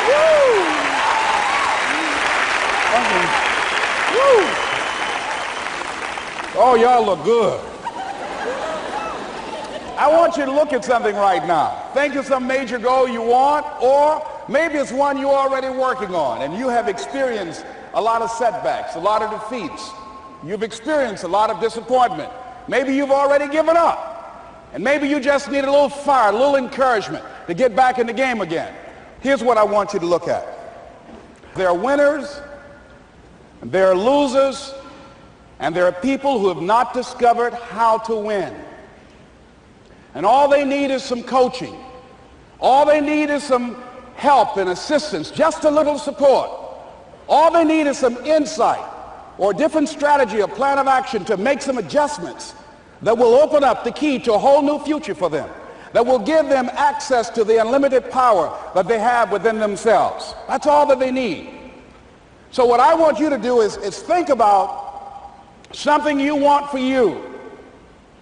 Woo! Woo! Oh, y'all look good. I want you to look at something right now. Think of some major goal you want, or maybe it's one you're already working on and you have experienced a lot of setbacks, a lot of defeats. You've experienced a lot of disappointment. Maybe you've already given up. And maybe you just need a little fire, a little encouragement to get back in the game again. Here's what I want you to look at. There are winners, and there are losers, and there are people who have not discovered how to win. And all they need is some coaching. All they need is some help and assistance, just a little support. All they need is some insight or a different strategy, a plan of action to make some adjustments that will open up the key to a whole new future for them, that will give them access to the unlimited power that they have within themselves. That's all that they need. So what I want you to do is think about something you want for you,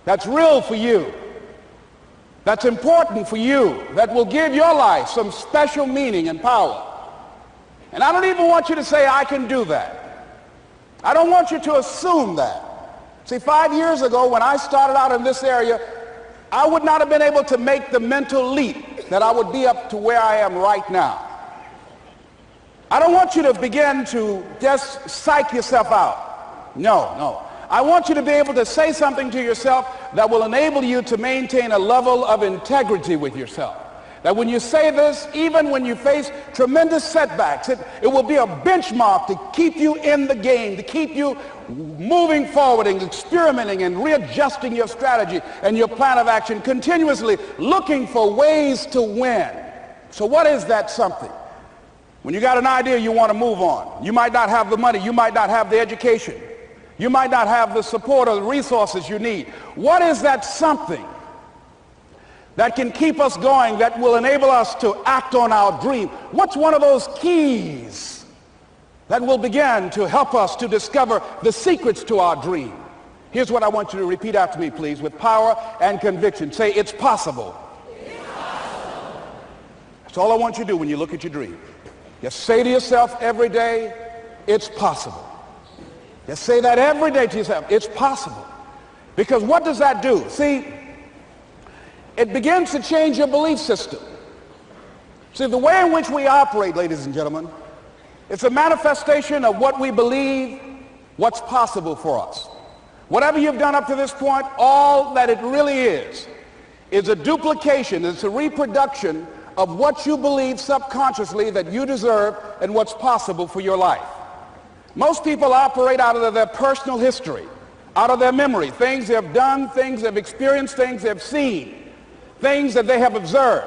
that's real for you, that's important for you, that will give your life some special meaning and power. And I don't even want you to say, I can do that. I don't want you to assume that. See, 5 years ago when I started out in this area, I would not have been able to make the mental leap that I would be up to where I am right now. I don't want you to begin to just psych yourself out. No. I want you to be able to say something to yourself that will enable you to maintain a level of integrity with yourself. That when you say this, even when you face tremendous setbacks, it will be a benchmark to keep you in the game, to keep you moving forward and experimenting and readjusting your strategy and your plan of action, continuously looking for ways to win. So what is that something? When you got an idea you want to move on, you might not have the money, you might not have the education, you might not have the support or the resources you need. What is that something that can keep us going, that will enable us to act on our dream? What's one of those keys that will begin to help us to discover the secrets to our dream? Here's what I want you to repeat after me, please, with power and conviction. Say, it's possible. It's possible. That's all I want you to do when you look at your dream. Just say to yourself every day, it's possible. Just say that every day to yourself, it's possible. Because what does that do? See, it begins to change your belief system. See, the way in which we operate, ladies and gentlemen, it's a manifestation of what we believe, what's possible for us. Whatever you've done up to this point, all that it really is a duplication, it's a reproduction of what you believe subconsciously that you deserve and what's possible for your life. Most people operate out of their personal history, out of their memory, things they've done, things they've experienced, things they've seen, things that they have observed.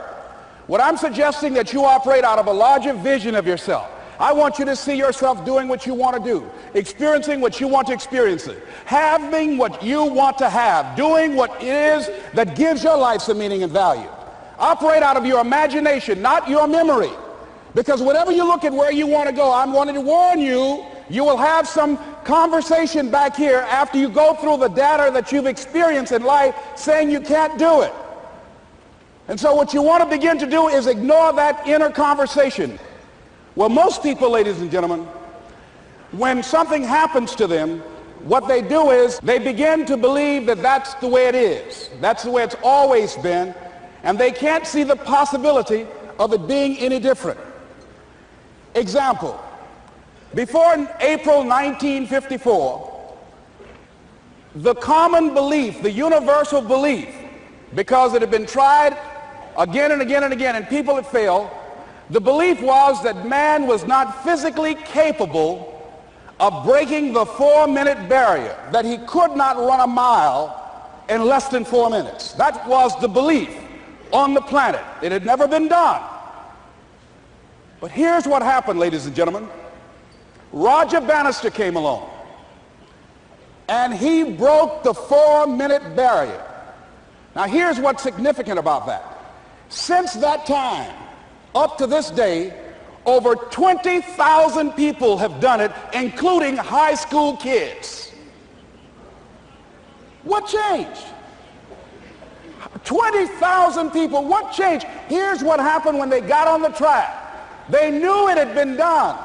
What I'm suggesting that you operate out of a larger vision of yourself. I want you to see yourself doing what you want to do, experiencing what you want to experience, having what you want to have, doing what it is that gives your life some meaning and value. Operate out of your imagination, not your memory. Because whenever you look at where you want to go, I'm wanting to warn you, you will have some conversation back here after you go through the data that you've experienced in life saying you can't do it. And so what you want to begin to do is ignore that inner conversation. Well, most people, ladies and gentlemen, when something happens to them, what they do is they begin to believe that that's the way it is. That's the way it's always been. And they can't see the possibility of it being any different. Example, before April 1954, the common belief, the universal belief, because it had been tried again and again and again and people had failed, the belief was that man was not physically capable of breaking the 4-minute barrier, that he could not run a mile in less than 4 minutes. That was the belief on the planet. It had never been done. But here's what happened, ladies and gentlemen. Roger Bannister came along, and he broke the 4-minute barrier. Now here's what's significant about that. Since that time, up to this day, over 20,000 people have done it, including high school kids. What changed? 20,000 people. What changed? Here's what happened when they got on the track. They knew it had been done.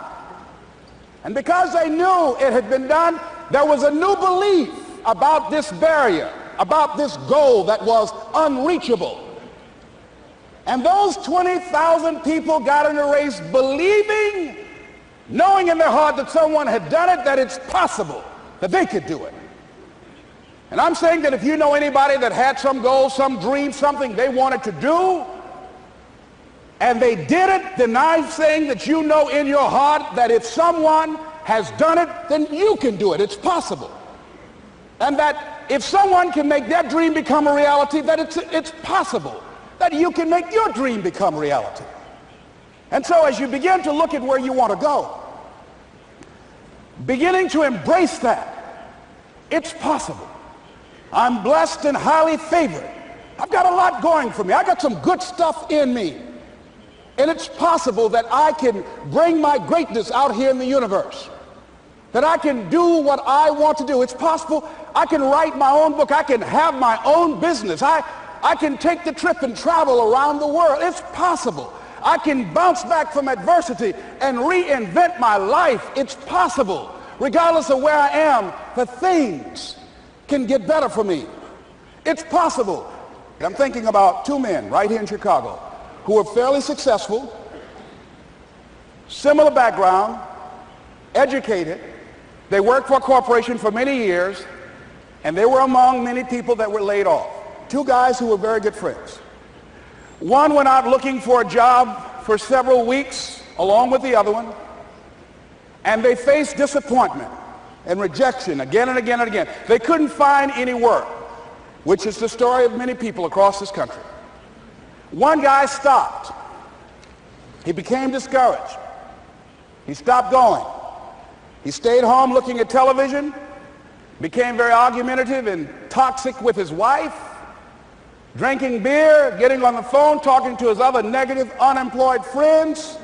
And because they knew it had been done, there was a new belief about this barrier, about this goal that was unreachable. And those 20,000 people got in the race believing, knowing in their heart that someone had done it, that it's possible, that they could do it. And I'm saying that if you know anybody that had some goal, some dream, something they wanted to do, and they did it, then I'm saying that you know in your heart that if someone has done it, then you can do it. It's possible. And that if someone can make their dream become a reality, that it's possible that you can make your dream become reality. And so as you begin to look at where you want to go, beginning to embrace that, it's possible. I'm blessed and highly favored. I've got a lot going for me. I got some good stuff in me. And it's possible that I can bring my greatness out here in the universe. That I can do what I want to do. It's possible I can write my own book. I can have my own business. I can take the trip and travel around the world. It's possible. I can bounce back from adversity and reinvent my life. It's possible. Regardless of where I am, that things can get better for me. It's possible. I'm thinking about two men right here in Chicago who were fairly successful, similar background, educated. They worked for a corporation for many years, and they were among many people that were laid off. Two guys who were very good friends. One went out looking for a job for several weeks along with the other one, and they faced disappointment and rejection again and again and again. They couldn't find any work, which is the story of many people across this country. One guy stopped. He became discouraged. He stopped going. He stayed home looking at television, became very argumentative and toxic with his wife, drinking beer, getting on the phone, talking to his other negative, unemployed friends.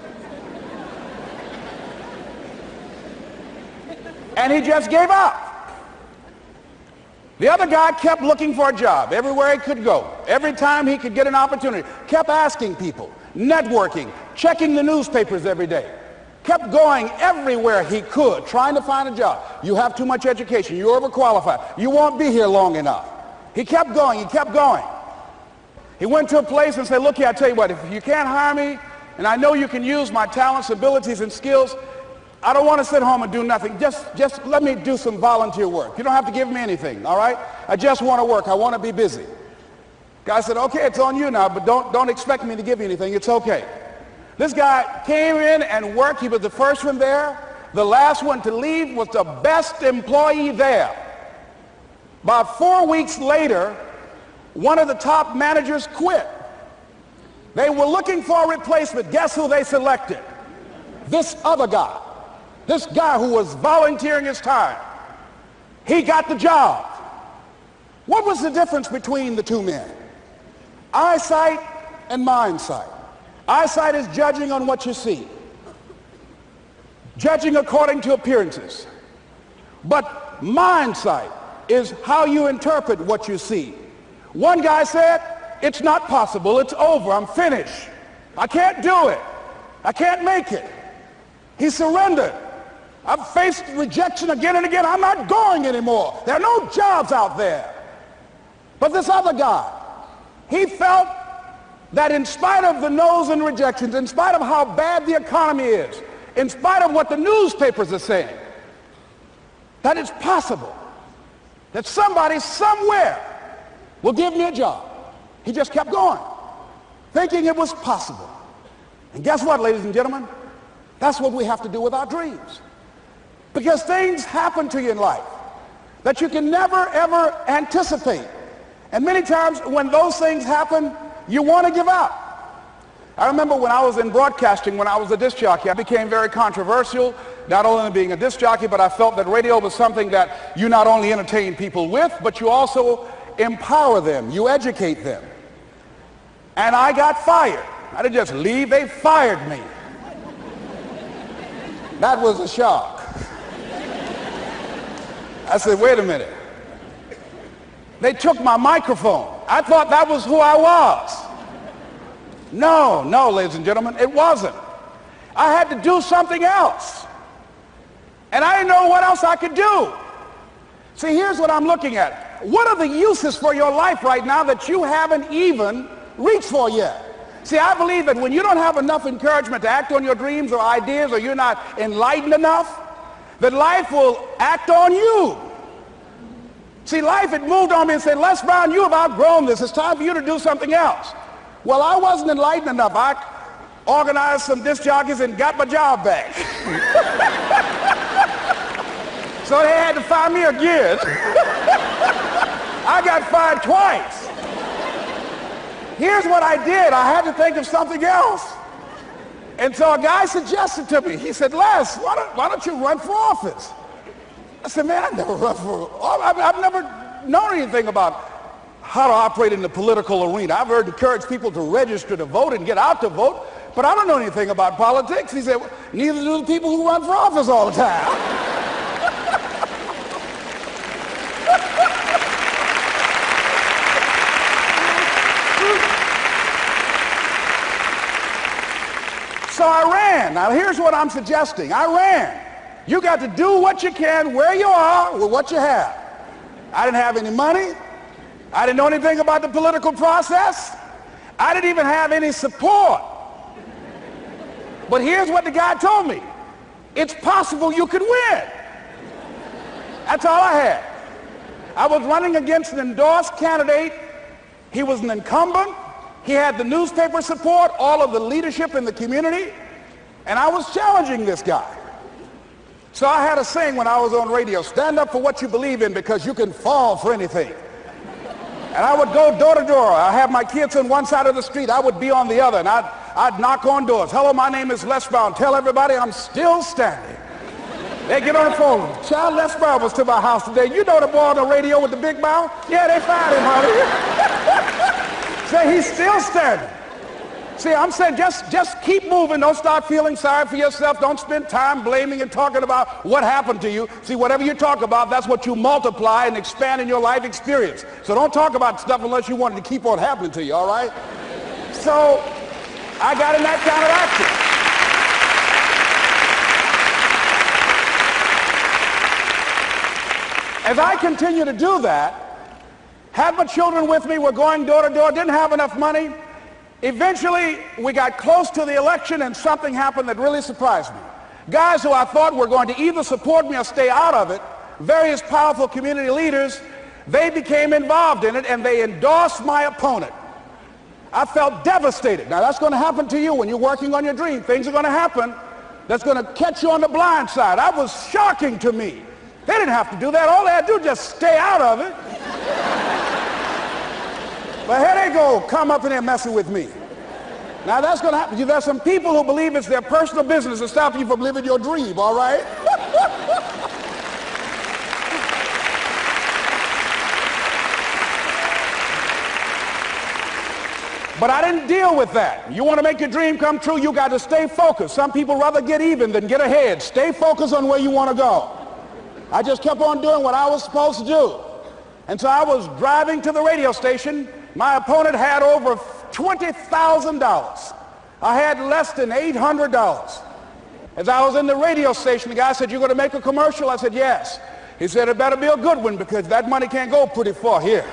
And he just gave up. The other guy kept looking for a job everywhere he could go. Every time he could get an opportunity, kept asking people, networking, checking the newspapers every day. Kept going everywhere he could, trying to find a job. You have too much education. You're overqualified. You won't be here long enough. He kept going. He kept going. He went to a place and said, look here, I tell you what, if you can't hire me, and I know you can use my talents, abilities, and skills, I don't want to sit home and do nothing. Just let me do some volunteer work. You don't have to give me anything, all right? I just want to work. I want to be busy. Guy said, okay, it's on you now, but don't expect me to give you anything. It's okay. This guy came in and worked. He was the first one there. The last one to leave was the best employee there. About 4 weeks later, one of the top managers quit. They were looking for a replacement. Guess who they selected? This other guy. This guy who was volunteering his time. He got the job. What was the difference between the two men? Eyesight and mindsight. Eyesight is judging on what you see. Judging according to appearances. But mindsight is how you interpret what you see. One guy said, it's not possible. It's over. I'm finished. I can't do it. I can't make it. He surrendered. I've faced rejection again and again. I'm not going anymore. There are no jobs out there. But this other guy, he felt that in spite of the no's and rejections, in spite of how bad the economy is, in spite of what the newspapers are saying, that it's possible that somebody somewhere will give me a job. He just kept going, thinking it was possible. And guess what, ladies and gentlemen? That's what we have to do with our dreams. Because things happen to you in life that you can never, ever anticipate. And many times when those things happen, you want to give up. I remember when I was in broadcasting, when I was a disc jockey, I became very controversial, not only being a disc jockey, but I felt that radio was something that you not only entertain people with, but you also empower them, you educate them. And I got fired. I didn't just leave, they fired me. That was a shock. I said, wait a minute. They took my microphone. I thought that was who I was. No, ladies and gentlemen, it wasn't. I had to do something else. And I didn't know what else I could do. See, here's what I'm looking at. What are the uses for your life right now that you haven't even reached for yet? See, I believe that when you don't have enough encouragement to act on your dreams or ideas, or you're not enlightened enough, that life will act on you. See, life had moved on me and said, Les Brown, you have outgrown this. It's time for you to do something else. Well, I wasn't enlightened enough. I organized some disc jockeys and got my job back. So they had to fire me again. I got fired twice. Here's what I did. I had to think of something else. And so a guy suggested to me, he said, Les, why don't you run for office? I said, man, I've never run for office. I've never known anything about how to operate in the political arena. I've heard encourage people to register to vote and get out to vote, but I don't know anything about politics. He said, well, neither do the people who run for office all the time. So I ran. Now here's what I'm suggesting. I ran. You got to do what you can where you are with what you have. I didn't have any money. I didn't know anything about the political process. I didn't even have any support. But here's what the guy told me. It's possible you could win. That's all I had. I was running against an endorsed candidate. He was an incumbent. He had the newspaper support, all of the leadership in the community, and I was challenging this guy. So I had a saying when I was on radio, stand up for what you believe in because you can fall for anything. And I would go door to door. I have my kids on one side of the street. I would be on the other, and I'd knock on doors. Hello, my name is Les Brown. Tell everybody I'm still standing. They get on the phone. Child, Les Brown was to my house today. You know the boy on the radio with the big mouth? Yeah, they fired him, honey. Say he's still standing. See, I'm saying just keep moving. Don't start feeling sorry for yourself. Don't spend time blaming and talking about what happened to you. See, whatever you talk about, that's what you multiply and expand in your life experience. So don't talk about stuff unless you want it to keep on happening to you, all right? So I got in that kind of action. As I continue to do that, had my children with me, we're going door to door, didn't have enough money. Eventually, we got close to the election and something happened that really surprised me. Guys who I thought were going to either support me or stay out of it, various powerful community leaders, they became involved in it and they endorsed my opponent. I felt devastated. Now that's going to happen to you when you're working on your dream. Things are going to happen that's going to catch you on the blind side. That was shocking to me. They didn't have to do that. All they had to do was just stay out of it. But here they go, come up in there messing with me. Now that's going to happen. There's some people who believe it's their personal business to stop you from living your dream, all right? But I didn't deal with that. You want to make your dream come true, you got to stay focused. Some people rather get even than get ahead. Stay focused on where you want to go. I just kept on doing what I was supposed to do. And so I was driving to the radio station. My opponent had over $20,000. I had less than $800. As I was in the radio station, the guy said, "You're going to make a commercial?" I said, "Yes." He said, "It better be a good one because that money can't go pretty far here."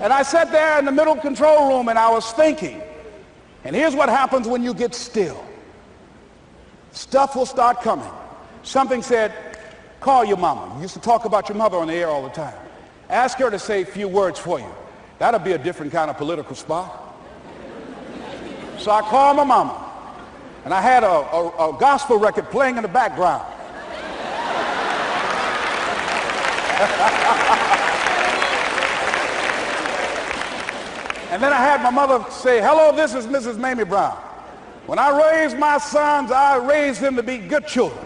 And I sat there in the middle control room and I was thinking. And here's what happens when you get still. Stuff will start coming. Something said, "Call your mama." You used to talk about your mother on the air all the time. Ask her to say a few words for you. That'll be a different kind of political spot. So I called my mama. And I had a gospel record playing in the background. And then I had my mother say, "Hello, this is Mrs. Mamie Brown. When I raised my sons, I raised them to be good children.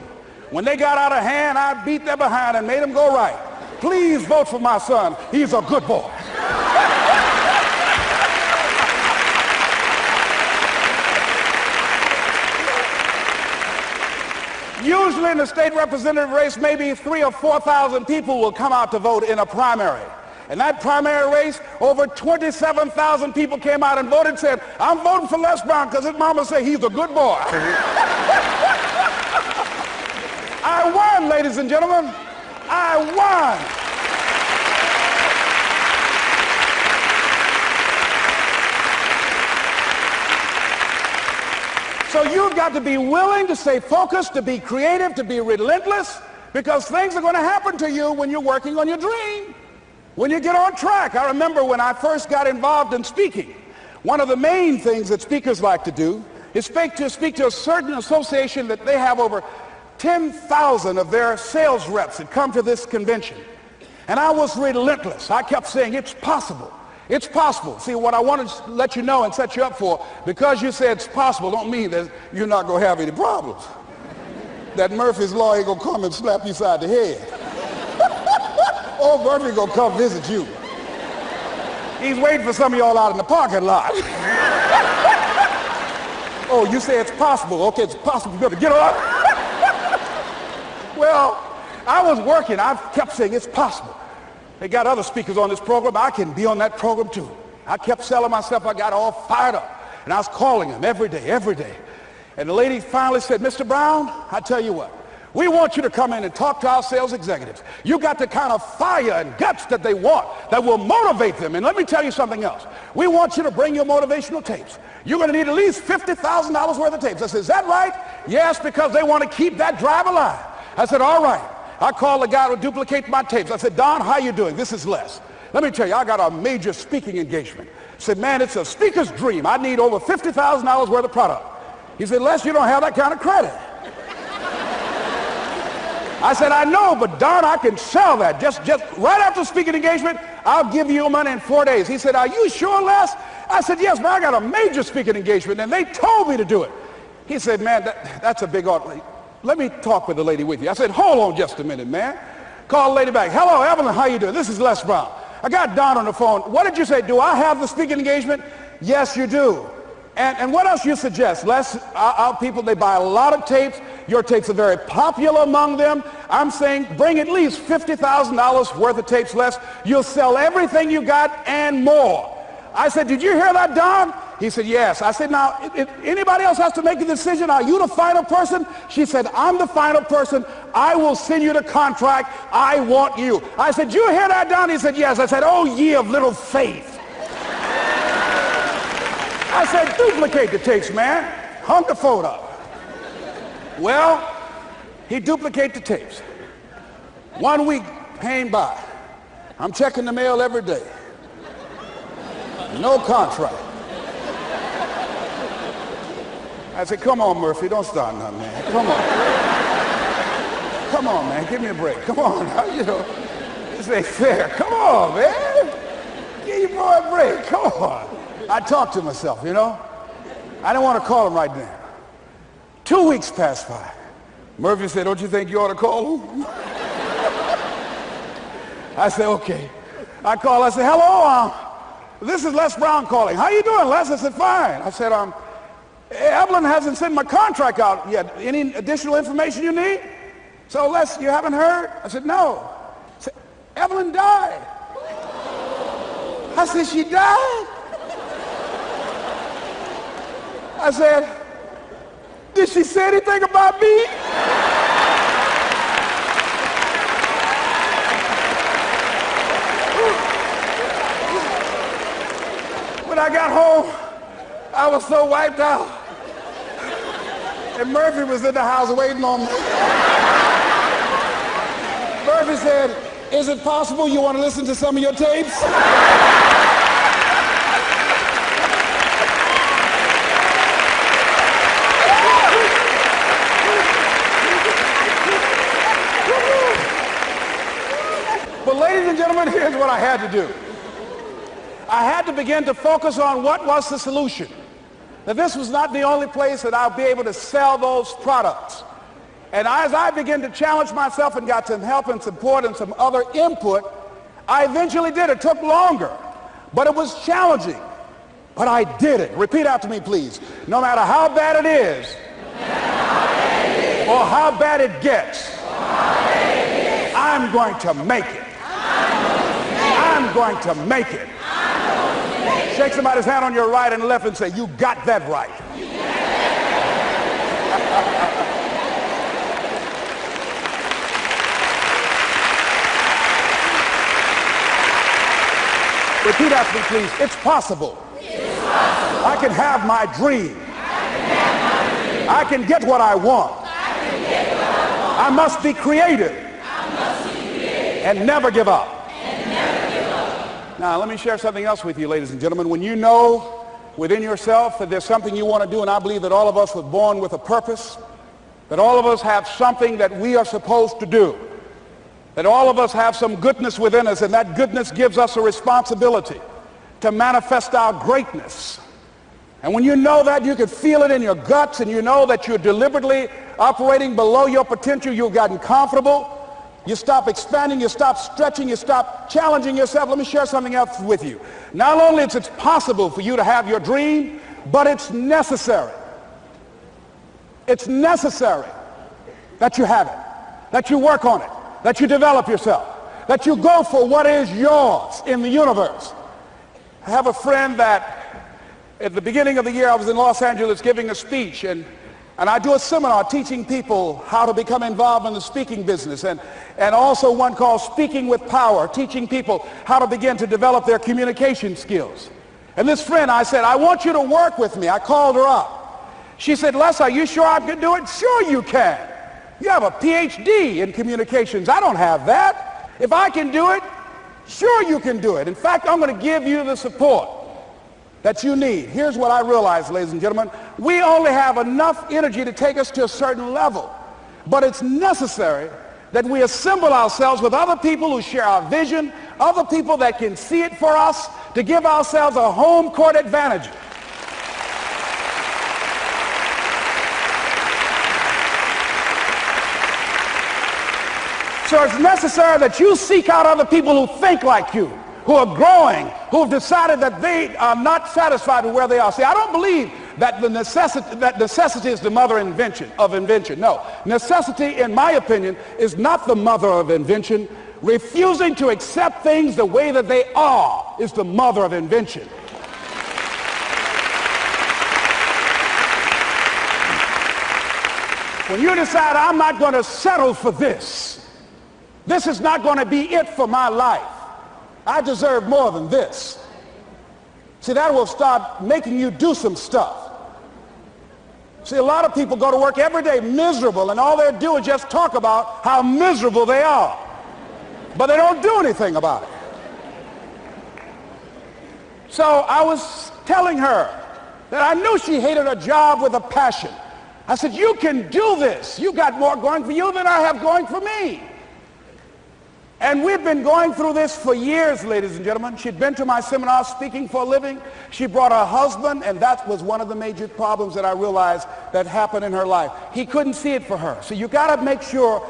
When they got out of hand, I beat their behind and made them go right. Please vote for my son. He's a good boy." Usually in the state representative race, maybe 3,000 or 4,000 people will come out to vote in a primary. In that primary race, over 27,000 people came out and voted and said, I'm voting for Les Brown because his mama said he's a good boy. I won, ladies and gentlemen. I won. So you've got to be willing to stay focused, to be creative, to be relentless, because things are going to happen to you when you're working on your dream, when you get on track. I remember when I first got involved in speaking, one of the main things that speakers like to do is speak to a certain association that they have over 10,000 of their sales reps that come to this convention. And I was relentless. I kept saying, it's possible. It's possible. See, what I want to let you know and set you up for, because you say it's possible, don't mean that you're not going to have any problems. That Murphy's Law ain't going to come and slap you side the head. Oh, Murphy going to come visit you. He's waiting for some of y'all out in the parking lot. Oh, you say it's possible. Okay, it's possible. You better get up. Well, I was working. I kept saying it's possible. They got other speakers on this program. I can be on that program too. I kept selling myself. I got all fired up. And I was calling them every day. And the lady finally said, Mr. Brown, I tell you what, we want you to come in and talk to our sales executives. You got the kind of fire and guts that they want that will motivate them. And let me tell you something else. We want you to bring your motivational tapes. You're going to need at least $50,000 worth of tapes. I said, is that right? Yes, because they want to keep that drive alive. I said, all right. I called the guy to duplicate my tapes. I said, Don, how you doing? This is Les. Let me tell you, I got a major speaking engagement. I said, man, it's a speaker's dream. I need over $50,000 worth of product. He said, Les, you don't have that kind of credit. I said, I know, but Don, I can sell that. Just right after speaking engagement, I'll give you your money in 4 days. He said, are you sure, Les? I said, yes, man, I got a major speaking engagement, and they told me to do it. He said, man, that's a big order. Let me talk with the lady with you. I said, hold on just a minute, man. Call the lady back. Hello, Evelyn, how you doing? This is Les Brown. I got Don on the phone. What did you say? Do I have the speaking engagement? Yes, you do. And what else you suggest? Les, our people, they buy a lot of tapes. Your tapes are very popular among them. I'm saying bring at least $50,000 worth of tapes, Les. You'll sell everything you got and more. I said, did you hear that, Don? He said, yes. I said, now, if anybody else has to make a decision, are you the final person? She said, I'm the final person. I will send you the contract. I want you. I said, did you hear that, Don? He said, yes. I said, oh, ye of little faith. I said, duplicate the tapes, man. Hung the phone up. Well, he duplicated the tapes. 1 week came by. I'm checking the mail every day. No contract. I said, come on, Murphy, don't start nothing, man. Come on. Come on, man, give me a break. Come on, you know, this ain't fair. Come on, man. Give your boy a break. Come on. I talked to myself, you know. I didn't want to call him right now. 2 weeks passed by. Murphy said, don't you think you ought to call him? I said, okay. I called. I said, hello, this is Les Brown calling. How you doing, Les? I said, fine. I said, Evelyn hasn't sent my contract out yet. Any additional information you need? So, Les, you haven't heard? I said, no. I said, Evelyn died. I said, she died? I said, did she say anything about me? When I got home, I was so wiped out. And Murphy was in the house waiting on me. Murphy said, is it possible you want to listen to some of your tapes? But ladies and gentlemen, here's what I had to do. I had to begin to focus on what was the solution. That this was not the only place that I'll be able to sell those products. And as I began to challenge myself and got some help and support and some other input, I eventually did. It took longer, but it was challenging. But I did it. Repeat after me, please. No matter how bad it is, or how bad it gets, I'm going to make it. I'm going to make it. Shake somebody's hand on your right and left and say, you got that right. Repeat after me, please. It's possible. I can have my dream. I can get what I want. I must be creative and never give up. Now, let me share something else with you, ladies and gentlemen. When you know within yourself that there's something you want to do, and I believe that all of us were born with a purpose, that all of us have something that we are supposed to do, that all of us have some goodness within us, and that goodness gives us a responsibility to manifest our greatness. And when you know that, you can feel it in your guts, and you know that you're deliberately operating below your potential, you've gotten comfortable, you stop expanding, you stop stretching, you stop challenging yourself. Let me share something else with you. Not only is it possible for you to have your dream, but it's necessary. It's necessary that you have it, that you work on it, that you develop yourself, that you go for what is yours in the universe. I have a friend that at the beginning of the year I was in Los Angeles giving a speech, and I do a seminar teaching people how to become involved in the speaking business, and also one called Speaking with Power, teaching people how to begin to develop their communication skills. And this friend, I said, I want you to work with me. I called her up. She said, Les, are you sure I can do it? Sure you can. You have a PhD in communications. I don't have that. If I can do it, sure you can do it. In fact, I'm going to give you the support that you need. Here's what I realize, ladies and gentlemen. We only have enough energy to take us to a certain level. But it's necessary that we assemble ourselves with other people who share our vision, other people that can see it for us, to give ourselves a home court advantage. So it's necessary that you seek out other people who think like you, who are growing, who have decided that they are not satisfied with where they are. See, I don't believe that necessity is the mother of invention. No, necessity, in my opinion, is not the mother of invention. Refusing to accept things the way that they are is the mother of invention. When you decide, I'm not going to settle for this, this is not going to be it for my life, I deserve more than this. See, that will start making you do some stuff. See, a lot of people go to work every day miserable, and all they do is just talk about how miserable they are. But they don't do anything about it. So I was telling her that I knew she hated her job with a passion. I said, you can do this. You got more going for you than I have going for me. And we've been going through this for years, ladies and gentlemen. She'd been to my seminar speaking for a living. She brought her husband, and that was one of the major problems that I realized that happened in her life. He couldn't see it for her. So you got to make sure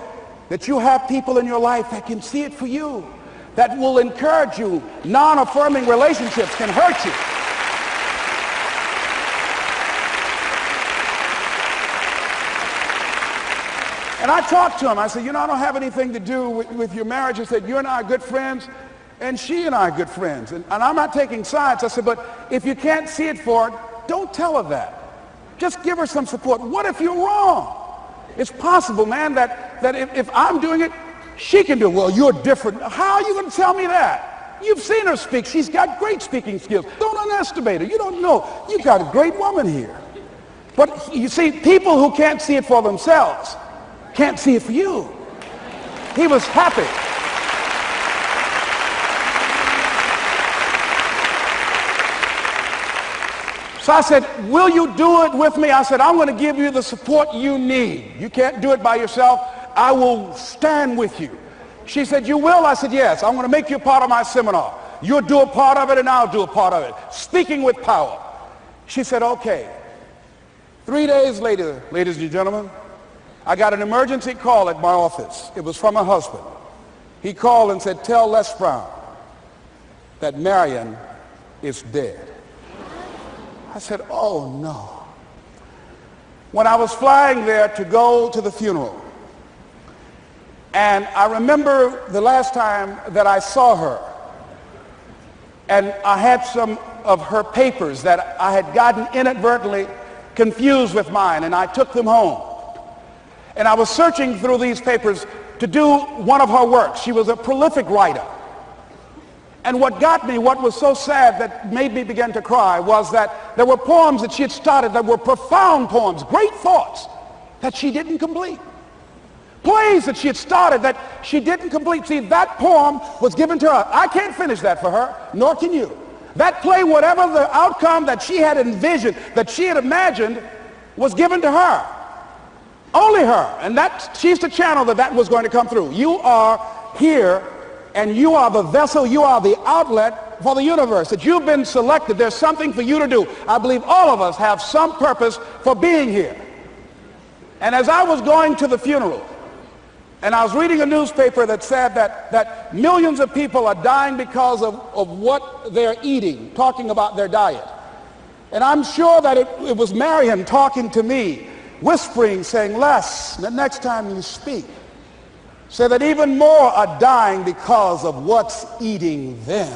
that you have people in your life that can see it for you, that will encourage you. Non-affirming relationships can hurt you. And I talked to him. I said, I don't have anything to do with your marriage. I said, you and I are good friends, and she and I are good friends. And I'm not taking sides. I said, but if you can't see it for her, don't tell her that. Just give her some support. What if you're wrong? It's possible, man, that if I'm doing it, she can do it. Well, you're different. How are you going to tell me that? You've seen her speak. She's got great speaking skills. Don't underestimate her. You don't know. You've got a great woman here. But you see, people who can't see it for themselves can't see it for you. He was happy. So I said, will you do it with me? I said, I'm going to give you the support you need. You can't do it by yourself. I will stand with you. She said, you will? I said, yes. I'm going to make you part of my seminar. You'll do a part of it, and I'll do a part of it. Speaking with Power. She said, okay. 3 days later, ladies and gentlemen, I got an emergency call at my office. It was from her husband. He called and said, tell Les Brown that Marion is dead. I said, oh no. when I was flying there to go to the funeral. And I remember the last time that I saw her, and I had some of her papers that I had gotten inadvertently confused with mine, and I took them home. And I was searching through these papers to do one of her works. She was a prolific writer. And what got me, what was so sad that made me begin to cry, was that there were poems that she had started that were profound poems, great thoughts that she didn't complete. Plays that she had started that she didn't complete. See, that poem was given to her. I can't finish that for her, nor can you. That play, whatever the outcome that she had envisioned, that she had imagined, was given to her. Only her. And she's the channel that was going to come through. You are here, and you are the vessel, you are the outlet for the universe. That you've been selected. There's something for you to do. I believe all of us have some purpose for being here. And as I was going to the funeral, and I was reading a newspaper that said that millions of people are dying because of what they're eating, talking about their diet. And I'm sure that it was Marion talking to me, whispering, saying, Les, the next time you speak, say that even more are dying because of what's eating them.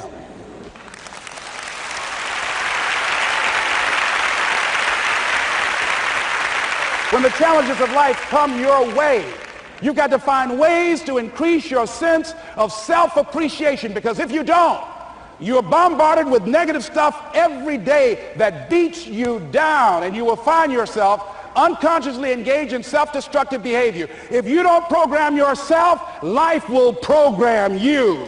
When the challenges of life come your way, you've got to find ways to increase your sense of self-appreciation, because if you don't, you're bombarded with negative stuff every day that beats you down, and you will find yourself unconsciously engaged in self-destructive behavior. If you don't program yourself, life will program you.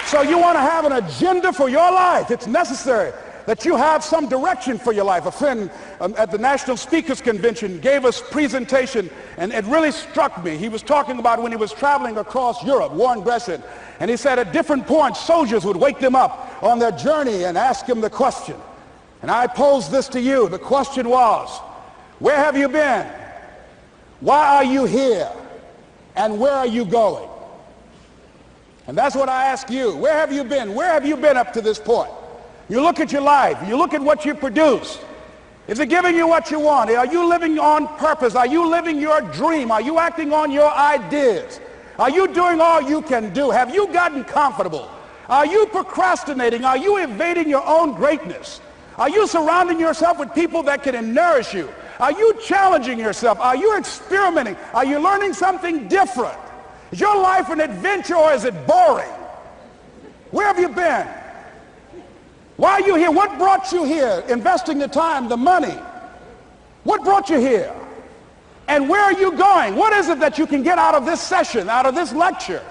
So you want to have an agenda for your life. It's necessary that you have some direction for your life. A friend at the National Speakers Convention gave us a presentation, and it really struck me. He was talking about when he was traveling across Europe, Warren Gresham, and he said at different points, soldiers would wake them up on their journey and ask him the question. And I pose this to you. The question was, where have you been? Why are you here? And where are you going? And that's what I ask you. Where have you been? Where have you been up to this point? You look at your life. You look at what you produce. Is it giving you what you want? Are you living on purpose? Are you living your dream? Are you acting on your ideas? Are you doing all you can do? Have you gotten comfortable? Are you procrastinating? Are you evading your own greatness? Are you surrounding yourself with people that can nourish you? Are you challenging yourself? Are you experimenting? Are you learning something different? Is your life an adventure, or is it boring? Where have you been? Why are you here? What brought you here? Investing the time, the money. What brought you here? And where are you going? What is it that you can get out of this session, out of this lecture?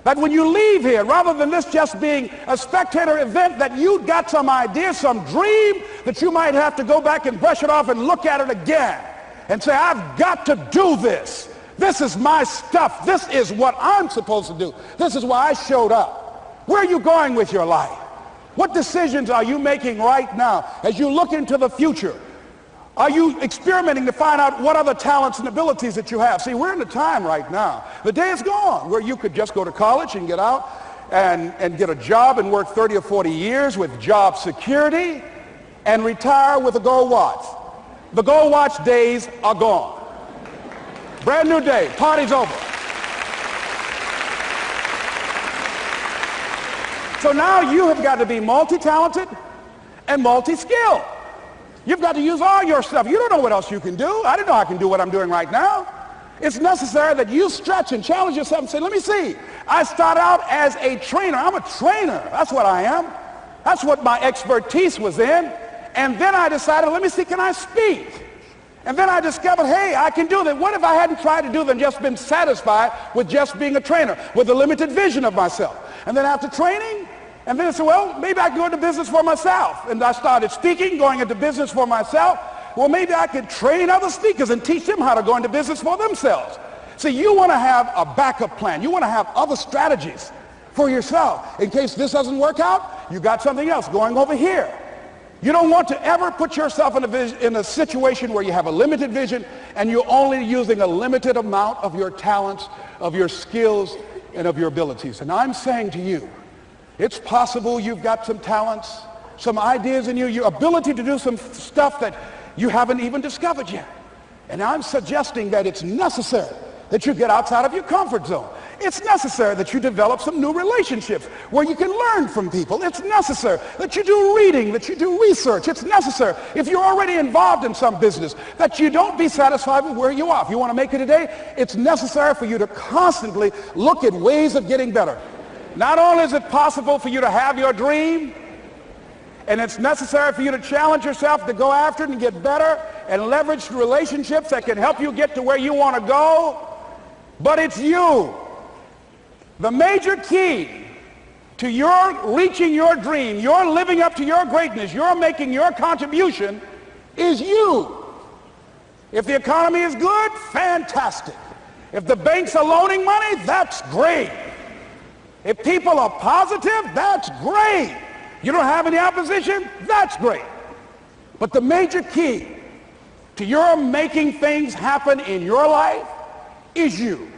That when you leave here, rather than this just being a spectator event, that you got some idea, some dream, that you might have to go back and brush it off and look at it again and say, I've got to do this. This is my stuff. This is what I'm supposed to do. This is why I showed up. Where are you going with your life? What decisions are you making right now as you look into the future? Are you experimenting to find out what other talents and abilities that you have? See, we're in a time right now. The day is gone where you could just go to college and get out and get a job and work 30 or 40 years with job security and retire with a gold watch. The gold watch days are gone. Brand new day. Party's over. So now you have got to be multi-talented and multi-skilled. You've got to use all your stuff. You don't know what else you can do. I didn't know I can do what I'm doing right now. It's necessary that you stretch and challenge yourself and say, let me see. I start out as a trainer. I'm a trainer. That's what I am. That's what my expertise was in. And then I decided, let me see, can I speak? And then I discovered, hey, I can do that. What if I hadn't tried to do that and just been satisfied with just being a trainer, with a limited vision of myself? And then after training, and then I said, well, maybe I can go into business for myself. And I started speaking, going into business for myself. Well, maybe I could train other speakers and teach them how to go into business for themselves. See, you want to have a backup plan. You want to have other strategies for yourself. In case this doesn't work out, you got something else going over here. You don't want to ever put yourself in a situation where you have a limited vision and you're only using a limited amount of your talents, of your skills, and of your abilities. And I'm saying to you, it's possible you've got some talents, some ideas in you, your ability to do some stuff that you haven't even discovered yet. And I'm suggesting that it's necessary that you get outside of your comfort zone. It's necessary that you develop some new relationships where you can learn from people. It's necessary that you do reading, that you do research. It's necessary, if you're already involved in some business, that you don't be satisfied with where you are. If you want to make it today, it's necessary for you to constantly look at ways of getting better. Not only is it possible for you to have your dream, and it's necessary for you to challenge yourself to go after it and get better and leverage relationships that can help you get to where you want to go, but it's you. The major key to your reaching your dream, your living up to your greatness, your making your contribution is you. If the economy is good, fantastic. If the banks are loaning money, that's great. If people are positive, that's great. You don't have any opposition, that's great. But the major key to your making things happen in your life is you.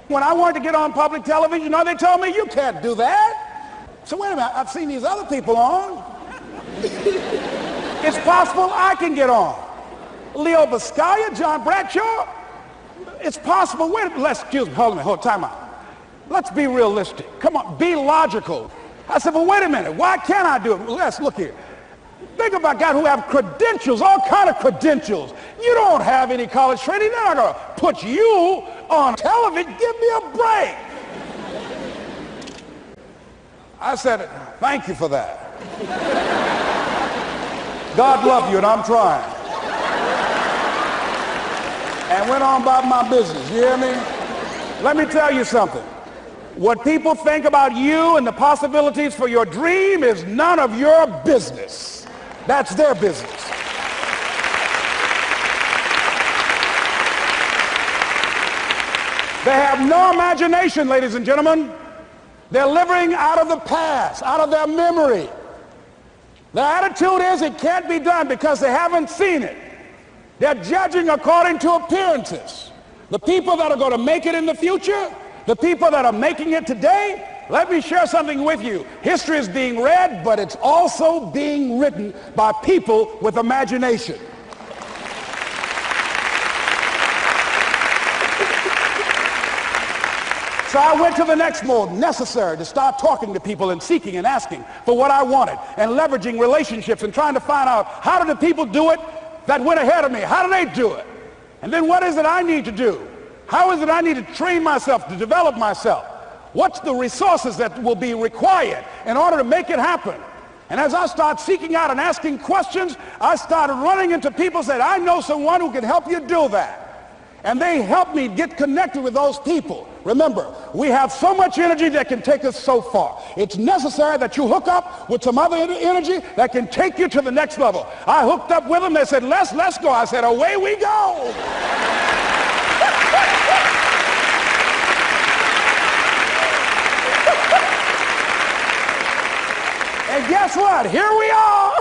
When I wanted to get on public television, they told me, you can't do that. So wait a minute, I've seen these other people on. It's possible I can get on. Leo Biscaya, John Bradshaw, it's possible. Excuse me, hold on, time out. Let's be realistic. Come on, be logical. I said, well, wait a minute, why can't I do it? Let's look here. Think about guys who have credentials, all kind of credentials. You don't have any college training. They're not going to put you on television. Give me a break. I said, thank you for that. God love you, and I'm trying. And went on about my business. You hear me? Let me tell you something. What people think about you and the possibilities for your dream is none of your business. That's their business. They have no imagination, ladies and gentlemen. They're living out of the past, out of their memory. Their attitude is it can't be done because they haven't seen it. They're judging according to appearances. The people that are going to make it in the future, the people that are making it today, let me share something with you. History is being read, but it's also being written by people with imagination. So I went to the next mode, necessary to start talking to people and seeking and asking for what I wanted and leveraging relationships and trying to find out how do the people do it that went ahead of me? How do they do it? And then what is it I need to do? How is it I need to train myself, to develop myself? What's the resources that will be required in order to make it happen? And as I start seeking out and asking questions, I started running into people who said, I know someone who can help you do that. And they helped me get connected with those people. Remember, we have so much energy that can take us so far. It's necessary that you hook up with some other energy that can take you to the next level. I hooked up with them. They said, let's go. I said, away we go. And guess what? Here we are.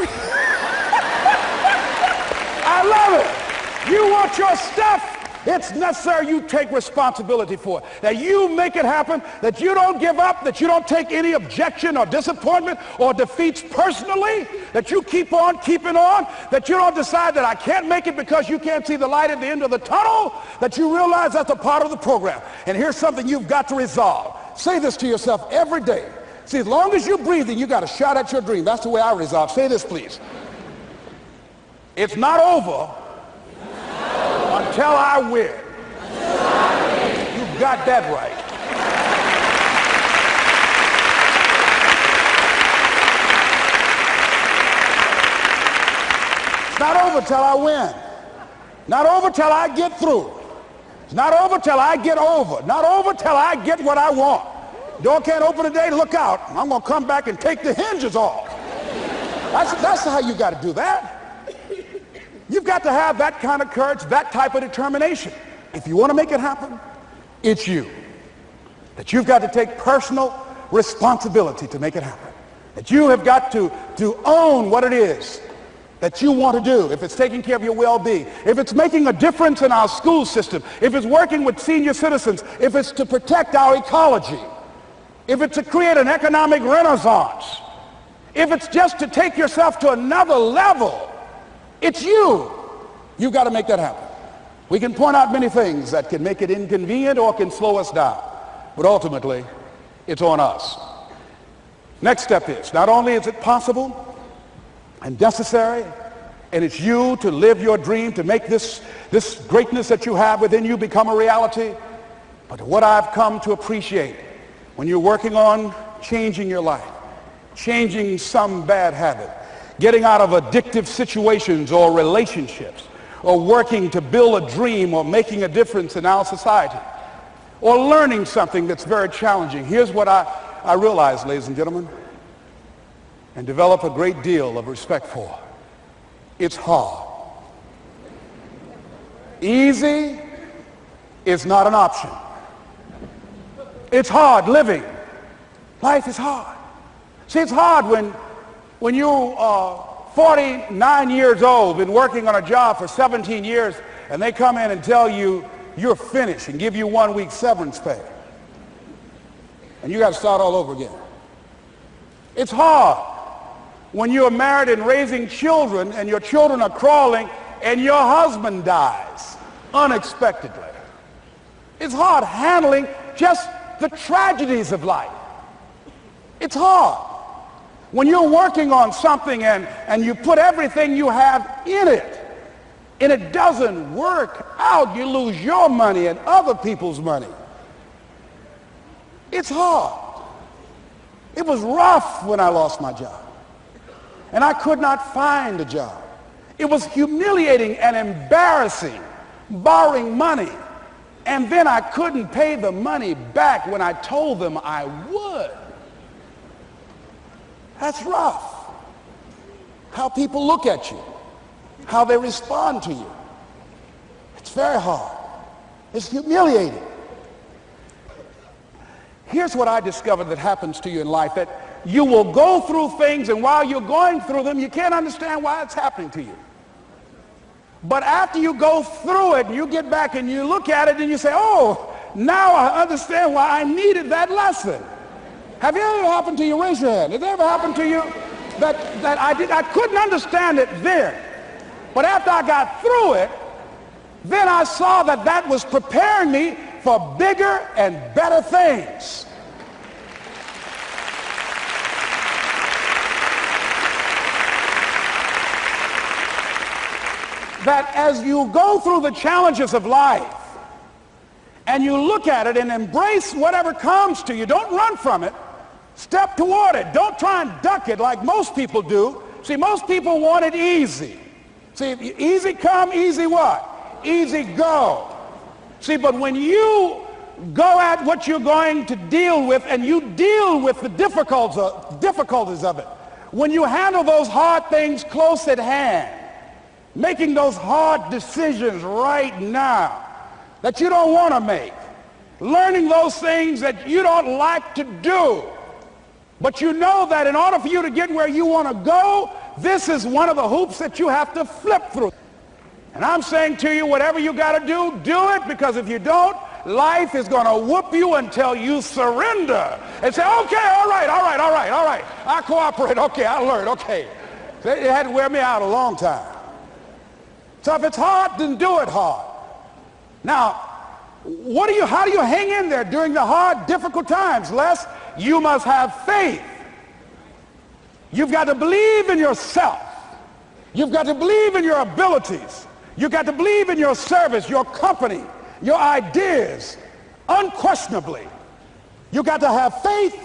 I love it. You want your stuff? It's necessary you take responsibility for it, that you make it happen, that you don't give up, that you don't take any objection or disappointment or defeats personally, that you keep on keeping on, that you don't decide that I can't make it because you can't see the light at the end of the tunnel, that you realize that's a part of the program. And here's something you've got to resolve. Say this to yourself every day. See, as long as you're breathing, you got a shot at your dream. That's the way I resolve. Say this, please. It's not over until I win. You got that right. It's not over till I win. Not over till I get through. It's not over till I get over. Not over till I get what I want. Door can't open today, look out. I'm going to come back and take the hinges off. That's how you got to do that. You've got to have that kind of courage, that type of determination. If you want to make it happen, it's you. That you've got to take personal responsibility to make it happen. That you have got to own what it is that you want to do, if it's taking care of your well-being, if it's making a difference in our school system, if it's working with senior citizens, if it's to protect our ecology, if it's to create an economic renaissance, if it's just to take yourself to another level, it's you. You've got to make that happen. We can point out many things that can make it inconvenient or can slow us down, but ultimately, it's on us. Next step is, not only is it possible and necessary, and it's you to live your dream, to make this greatness that you have within you become a reality, but what I've come to appreciate when you're working on changing your life, changing some bad habit, getting out of addictive situations or relationships, or working to build a dream or making a difference in our society, or learning something that's very challenging. Here's what I realize, ladies and gentlemen, and develop a great deal of respect for. It's hard. Easy is not an option. It's hard living. Life is hard. See, it's hard when you are 49 years old, been working on a job for 17 years, and they come in and tell you you're finished and give you 1 week severance pay. And you got to start all over again. It's hard when you are married and raising children and your children are crawling and your husband dies unexpectedly. It's hard handling just the tragedies of life. It's hard when you're working on something and you put everything you have in it and it doesn't work out. You lose your money and other people's money. It's hard. It was rough when I lost my job. And I could not find a job. It was humiliating and embarrassing, borrowing money. And then I couldn't pay the money back when I told them I would. That's rough. How people look at you, how they respond to you. It's very hard. It's humiliating. Here's what I discovered that happens to you in life, that you will go through things, and while you're going through them, you can't understand why it's happening to you. But after you go through it, and you get back and you look at it and you say, oh, now I understand why I needed that lesson. Have you ever happened to you? Raise your hand. Has it ever happened to you that I couldn't understand it then, but after I got through it, then I saw that that was preparing me for bigger and better things. That as you go through the challenges of life and you look at it and embrace whatever comes to you, don't run from it. Step toward it. Don't try and duck it like most people do. See, most people want it easy. See, easy come, easy what? Easy go. See, but when you go at what you're going to deal with and you deal with the difficulties of it, when you handle those hard things close at hand, making those hard decisions right now that you don't want to make, learning those things that you don't like to do, but you know that in order for you to get where you want to go, this is one of the hoops that you have to flip through. And I'm saying to you, whatever you got to do it, because if you don't, life is going to whoop you until you surrender and say, okay, all right, I cooperate, okay, I learned, okay. They had to wear me out a long time. So if it's hard, then do it hard. Now, how do you hang in there during the hard, difficult times? Les, you must have faith. You've got to believe in yourself. You've got to believe in your abilities. You've got to believe in your service, your company, your ideas, unquestionably. You've got to have faith,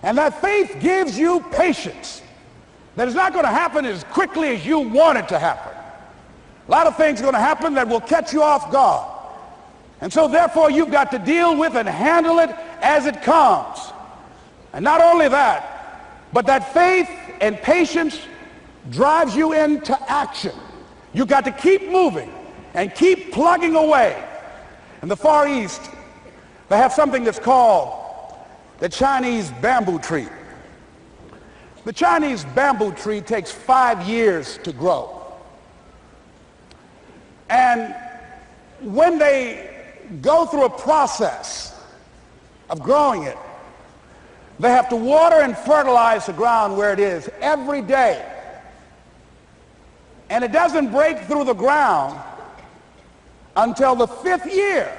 and that faith gives you patience. That it's not going to happen as quickly as you want it to happen. A lot of things are going to happen that will catch you off guard. And so therefore you've got to deal with and handle it as it comes. And not only that, but that faith and patience drives you into action. You've got to keep moving and keep plugging away. In the Far East, they have something that's called the Chinese bamboo tree. The Chinese bamboo tree takes 5 years to grow. And when they go through a process of growing it, they have to water and fertilize the ground where it is every day. And it doesn't break through the ground until the 5th year.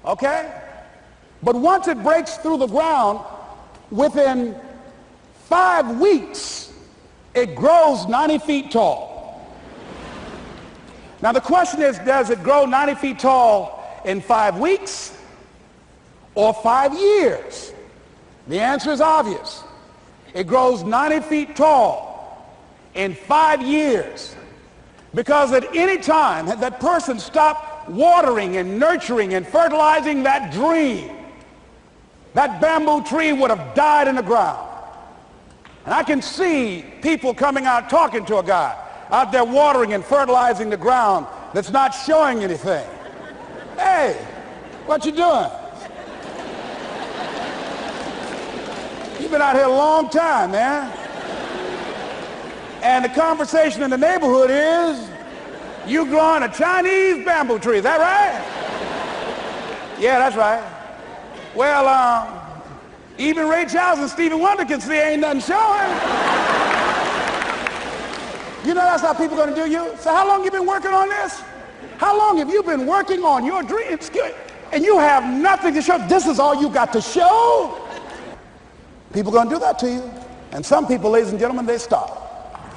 Okay? But once it breaks through the ground, within 5 weeks, it grows 90 feet tall. Now the question is, does it grow 90 feet tall in 5 weeks or 5 years? The answer is obvious. It grows 90 feet tall in 5 years. Because at any time had that person stopped watering and nurturing and fertilizing that dream, that bamboo tree would have died in the ground. And I can see people coming out talking to a guy out there watering and fertilizing the ground that's not showing anything. Hey, what you doing? You've been out here a long time, man. And the conversation in the neighborhood is, you growing a Chinese bamboo tree, is that right? Yeah, that's right. Well, even Ray Charles and Stevie Wonder can see ain't nothing showing. You know that's how people are going to do you? So how long you been working on this? How long have you been working on your dreams? And you have nothing to show. This is all you got to show? People are going to do that to you. And some people, ladies and gentlemen, they stop.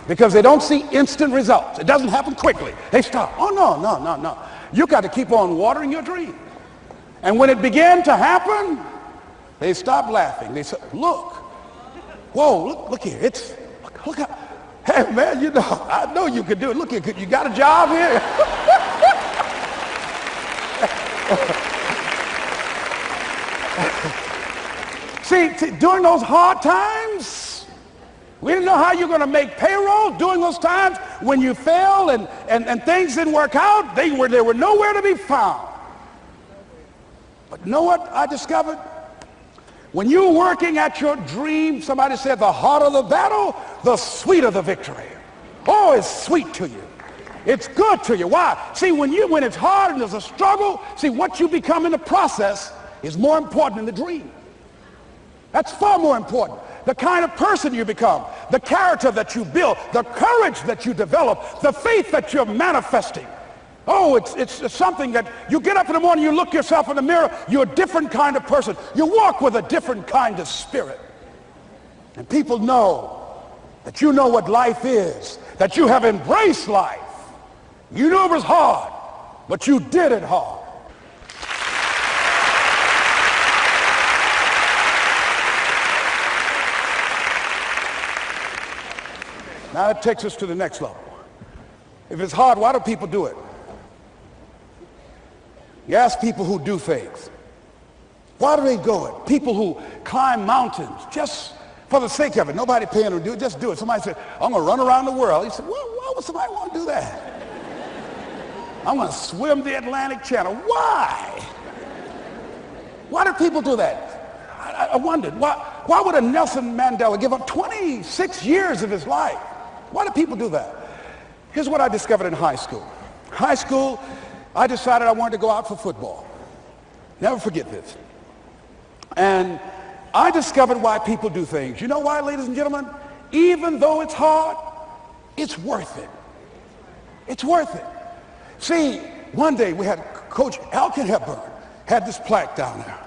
Because they don't see instant results. It doesn't happen quickly. They stop. Oh, no. You got to keep on watering your dream. And when it began to happen, they stopped laughing. They said, look. Whoa, look here. Look how. Hey, man, you know, I know you could do it. Look here, you got a job here? See, during those hard times, we didn't know how you're going to make payroll. During those times when you failed and things didn't work out, they were nowhere to be found. But you know what I discovered? When you're working at your dream, somebody said the harder the battle, the sweeter the victory. Oh, it's sweet to you. It's good to you. Why? See, when it's hard and there's a struggle, see, what you become in the process is more important than the dream. That's far more important. The kind of person you become, the character that you build, the courage that you develop, the faith that you're manifesting. Oh, it's something that you get up in the morning, you look yourself in the mirror, you're a different kind of person. You walk with a different kind of spirit. And people know that you know what life is, that you have embraced life. You knew it was hard, but you did it hard. Now that takes us to the next level. If it's hard, why do people do it? You ask people who do things. Why do they go it? People who climb mountains just for the sake of it. Nobody paying them to do it. Just do it. Somebody said, I'm going to run around the world. He said, why would somebody want to do that? I'm going to swim the Atlantic Channel. Why? Why do people do that? I wondered, why would a Nelson Mandela give up 26 years of his life? Why do people do that? Here's what I discovered in high school. High school, I decided I wanted to go out for football. Never forget this. And I discovered why people do things. You know why, ladies and gentlemen? Even though it's hard, it's worth it. It's worth it. See, one day we had Coach Alkin Hepburn had this plaque down there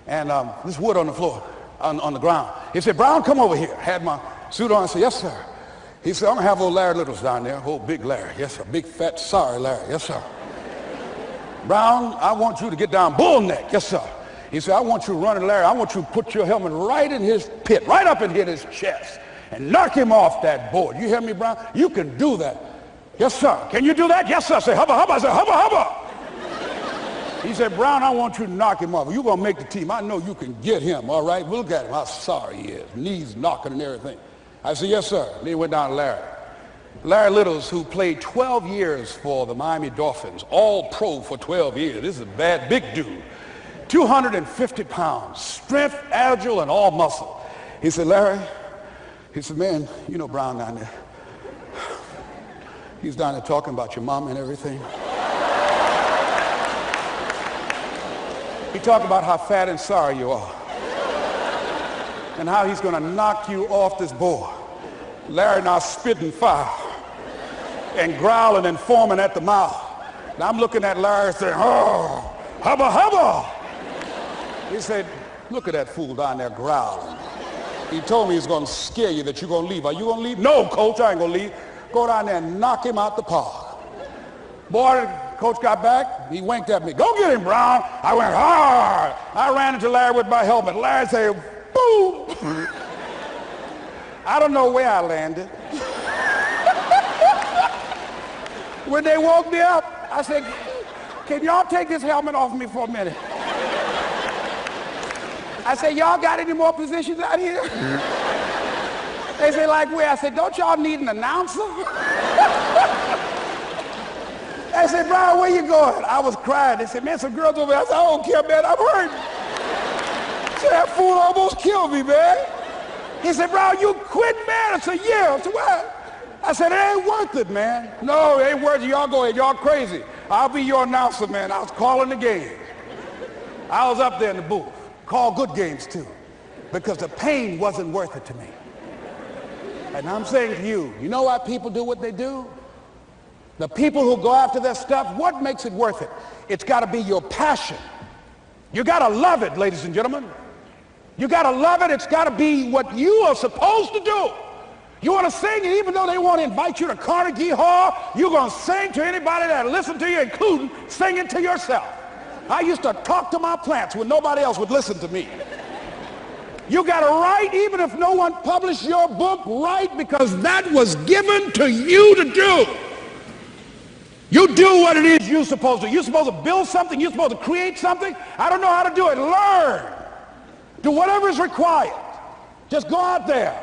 and this wood on the floor, on the ground. He said, Brown, come over here. Had my suit on. I said, yes, sir. He said, I'm going to have old Larry Littles down there, old big Larry. Yes, sir. Big, fat, sorry Larry. Yes, sir. Brown, I want you to get down bull neck. Yes, sir. He said, I want you running Larry. I want you to put your helmet right in his pit, right up and hit his chest and knock him off that board. You hear me, Brown? You can do that. Yes, sir. Can you do that? Yes, sir. I said, hubba, hubba. I said, hubba, hubba. He said, Brown, I want you to knock him off. You're going to make the team. I know you can get him, all right? Look at him, how sorry he is. Knees knocking and everything. I said, yes, sir. Then he went down to Larry. Larry Littles, who played 12 years for the Miami Dolphins, all pro for 12 years. This is a bad, big dude. 250 pounds, strength, agile, and all muscle. He said, Larry, He said, man, you know Brown down there. He's down there talking about your mom and everything. He talked about how fat and sorry you are and how he's going to knock you off this board. Larry now spitting fire and growling and foaming at the mouth. And I'm looking at Larry saying, oh, hubba, hubba. He said, look at that fool down there growling. He told me he's going to scare you that you're going to leave. Are you going to leave? No, coach, I ain't going to leave. Go down there and knock him out the park. Boy, coach got back. He winked at me. Go get him, Brown. I went hard. I ran into Larry with my helmet. Larry said, boom. I don't know where I landed. When they woke me up, I said, can y'all take this helmet off me for a minute? I said, y'all got any more positions out here? They say, like where? I said, don't y'all need an announcer? They said, Brian, where you going? I was crying. They said, man, some girls over there. I said, I don't care, man, I'm hurt. So that fool almost killed me, man. He said, Brian, you quit, man. I said, yeah. I said, what? I said, it ain't worth it, man. No, it ain't worth it. Y'all go ahead. Y'all crazy. I'll be your announcer, man. I was calling the game. I was up there in the booth. Call good games, too, because the pain wasn't worth it to me. And I'm saying to you, you know why people do what they do? The people who go after their stuff, what makes it worth it? It's got to be your passion. You got to love it, ladies and gentlemen. You got to love it. It's got to be what you are supposed to do. You want to sing, and even though they want to invite you to Carnegie Hall, you're going to sing to anybody that listen to you, including singing to yourself. I used to talk to my plants when nobody else would listen to me. You got to write, even if no one published your book, write, because that was given to you to do. You do what it is you're supposed to. You're supposed to build something. You're supposed to create something. I don't know how to do it. Learn. Do whatever is required. Just go out there.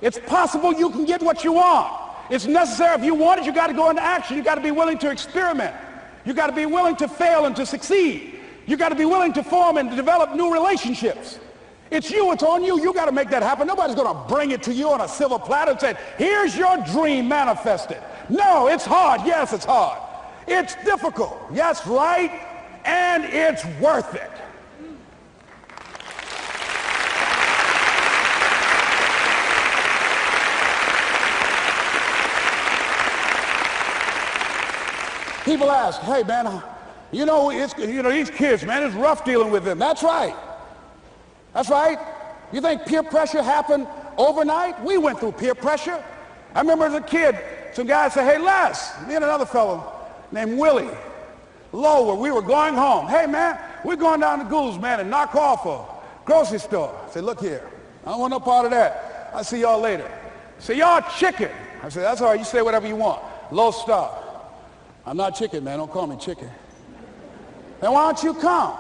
It's possible you can get what you want. It's necessary. If you want it, you got to go into action. You got to be willing to experiment. You got to be willing to fail and to succeed. You got to be willing to form and to develop new relationships. It's you. It's on you. You got to make that happen. Nobody's going to bring it to you on a silver platter and say, here's your dream manifested. No, it's hard. Yes, it's hard. It's difficult. Yes, right. And it's worth it. People ask, hey, man, these kids, man, it's rough dealing with them. That's right. That's right. You think peer pressure happened overnight? We went through peer pressure. I remember as a kid, some guys said, hey, Les, me and another fellow named Willie Lower, we were going home. Hey, man, we're going down to Gould's, man, and knock off a grocery store. I said, look here, I don't want no part of that. I'll see y'all later. Say, y'all chicken. I said, that's all right, you say whatever you want. Low star. I'm not chicken, man. Don't call me chicken. Then why don't you come?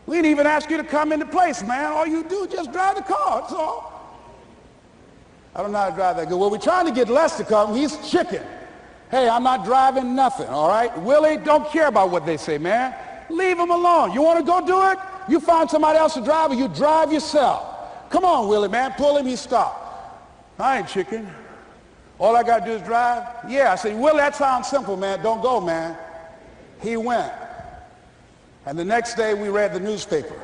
We didn't even ask you to come into place, man. All you do is just drive the car, that's all. I don't know how to drive that good. Well, we're trying to get Les to come. He's chicken. Hey, I'm not driving nothing, all right? Willie, don't care about what they say, man. Leave him alone. You want to go do it? You find somebody else to drive, or you drive yourself. Come on, Willie, man. Pull him, he stopped. I ain't chicken. All I got to do is drive? Yeah. I said, Willie, that sounds simple, man. Don't go, man. He went. And the next day we read the newspaper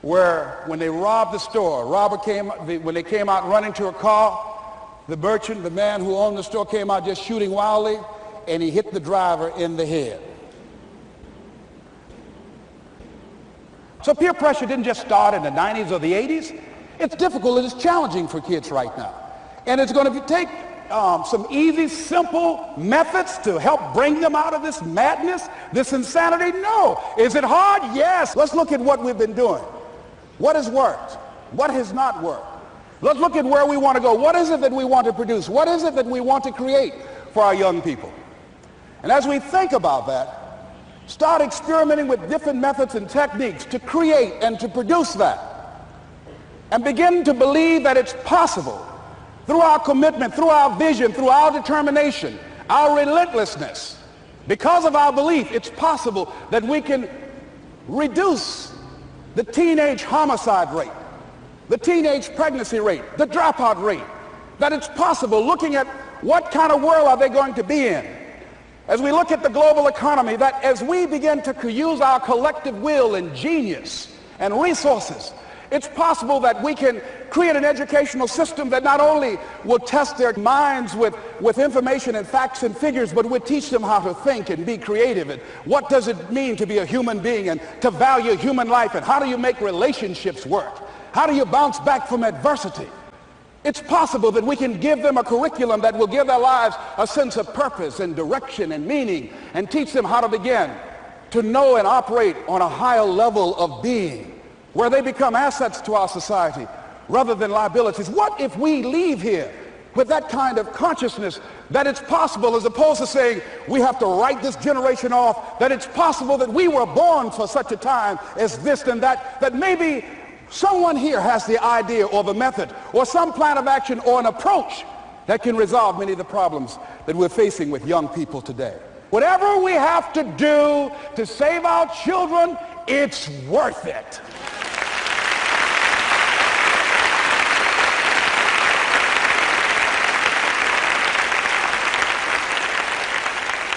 where when they robbed the store, when they came out running to a car, the merchant, the man who owned the store, came out just shooting wildly, and he hit the driver in the head. So peer pressure didn't just start in the 90s or the 80s. It's difficult and it's challenging for kids right now. And it's going to take some easy, simple methods to help bring them out of this madness, this insanity? No. Is it hard? Yes. Let's look at what we've been doing. What has worked? What has not worked? Let's look at where we want to go. What is it that we want to produce? What is it that we want to create for our young people? And as we think about that, start experimenting with different methods and techniques to create and to produce that. And begin to believe that it's possible through our commitment, through our vision, through our determination, our relentlessness. Because of our belief, it's possible that we can reduce the teenage homicide rate, the teenage pregnancy rate, the dropout rate, that it's possible, looking at what kind of world are they going to be in. As we look at the global economy, that as we begin to use our collective will and genius and resources, it's possible that we can create an educational system that not only will test their minds with information and facts and figures, but will teach them how to think and be creative, and what does it mean to be a human being and to value human life, and how do you make relationships work? How do you bounce back from adversity? It's possible that we can give them a curriculum that will give their lives a sense of purpose and direction and meaning, and teach them how to begin to know and operate on a higher level of being, where they become assets to our society rather than liabilities. What if we leave here with that kind of consciousness that it's possible, as opposed to saying we have to write this generation off, that it's possible that we were born for such a time as this and that, that maybe someone here has the idea or the method or some plan of action or an approach that can resolve many of the problems that we're facing with young people today. Whatever we have to do to save our children, it's worth it.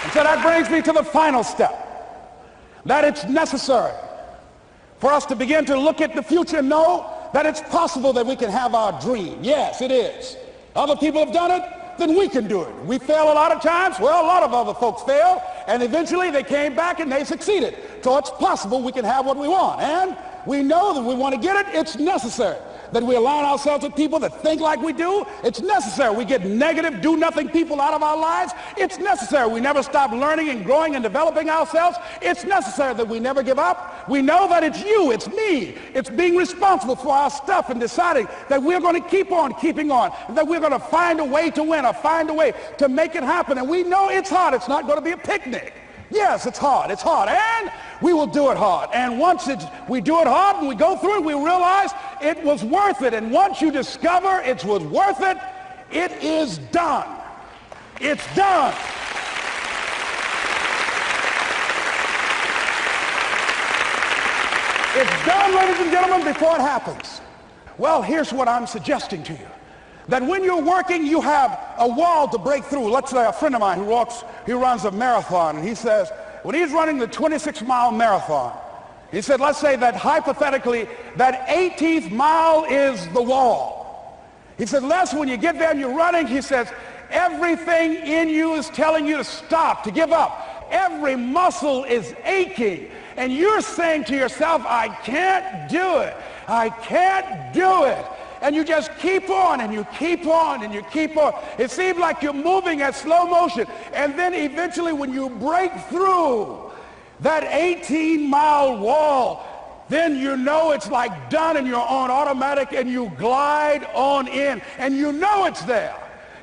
And so that brings me to the final step, that it's necessary for us to begin to look at the future and know that it's possible that we can have our dream. Yes, it is. Other people have done it, then we can do it. We fail a lot of times. Well, a lot of other folks fail, and eventually they came back and they succeeded. So it's possible we can have what we want. And we know that we want to get it. It's necessary that we align ourselves with people that think like we do. It's necessary we get negative, do-nothing people out of our lives. It's necessary we never stop learning and growing and developing ourselves. It's necessary that we never give up. We know that it's you, it's me. It's being responsible for our stuff and deciding that we're going to keep on keeping on, that we're going to find a way to win or find a way to make it happen. And we know it's hard. It's not going to be a picnic. Yes, it's hard, and we will do it hard. And once we do it hard and we go through it, we realize it was worth it. And once you discover it was worth it, it is done. It's done. It's done, ladies and gentlemen, before it happens. Well, here's what I'm suggesting to you. That when you're working, you have a wall to break through. Let's say a friend of mine he runs a marathon, and he says, when he's running the 26-mile marathon, he said, let's say that hypothetically, that 18th mile is the wall. He said, Les, when you get there and you're running, he says, everything in you is telling you to stop, to give up. Every muscle is aching, and you're saying to yourself, I can't do it. I can't do it. And you just keep on and you keep on and you keep on. It seems like you're moving at slow motion. And then eventually when you break through that 18-mile wall, then you know it's like done and you're on automatic and you glide on in. And you know it's there.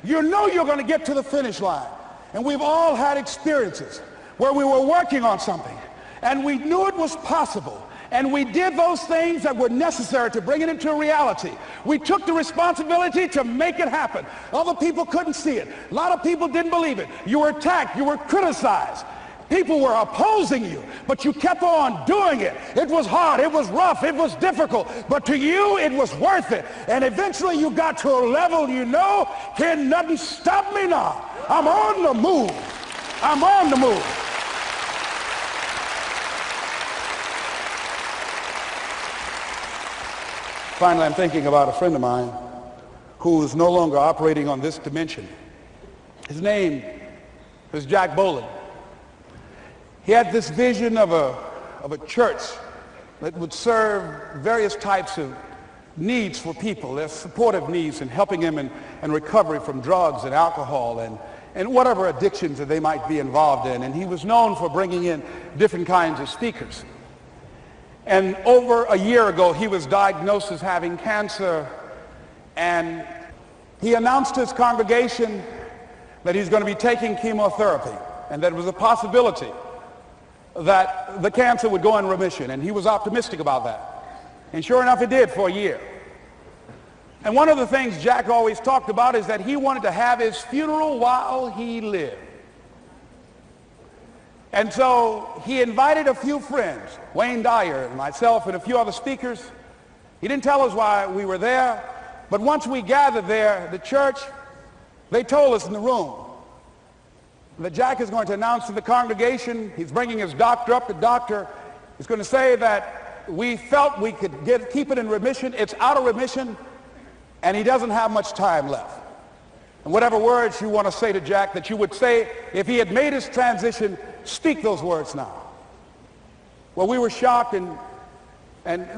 You know you're going to get to the finish line. And we've all had experiences where we were working on something and we knew it was possible. And we did those things that were necessary to bring it into reality. We took the responsibility to make it happen. Other people couldn't see it. A lot of people didn't believe it. You were attacked. You were criticized. People were opposing you, but you kept on doing it. It was hard. It was rough. It was difficult. But to you, it was worth it. And eventually you got to a level you know, can nothing stop me now. I'm on the move. I'm on the move. Finally, I'm thinking about a friend of mine who is no longer operating on this dimension. His name is Jack Boland. He had this vision of a church that would serve various types of needs for people, their supportive needs and helping them in recovery from drugs and alcohol and whatever addictions that they might be involved in. And he was known for bringing in different kinds of speakers. And over a year ago, he was diagnosed as having cancer, and he announced to his congregation that he's going to be taking chemotherapy, and that it was a possibility that the cancer would go in remission, and he was optimistic about that. And sure enough, it did for a year. And one of the things Jack always talked about is that he wanted to have his funeral while he lived. And so he invited a few friends, Wayne Dyer and myself and a few other speakers. He didn't tell us why we were there, but once we gathered there, the church, they told us in the room that Jack is going to announce to the congregation, he's bringing his doctor up. The doctor is going to say that we felt we could keep it in remission. It's out of remission, and he doesn't have much time left. And whatever words you want to say to Jack that you would say if he had made his transition, speak those words now. Well, we were shocked and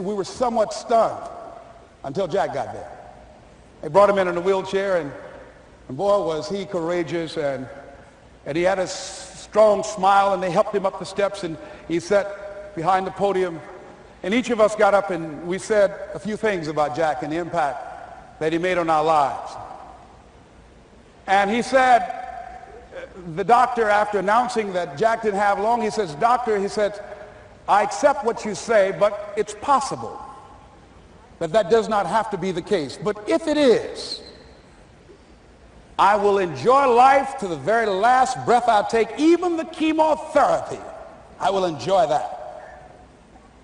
we were somewhat stunned until Jack got there. They brought him in a wheelchair, and boy, was he courageous, and he had a strong smile, and they helped him up the steps, and he sat behind the podium. And each of us got up and we said a few things about Jack and the impact that he made on our lives. And he said, the doctor, after announcing that Jack didn't have long, he says, "Doctor," he said, "I accept what you say, but it's possible that does not have to be the case. But if it is, I will enjoy life to the very last breath I take, even the chemotherapy. I will enjoy that."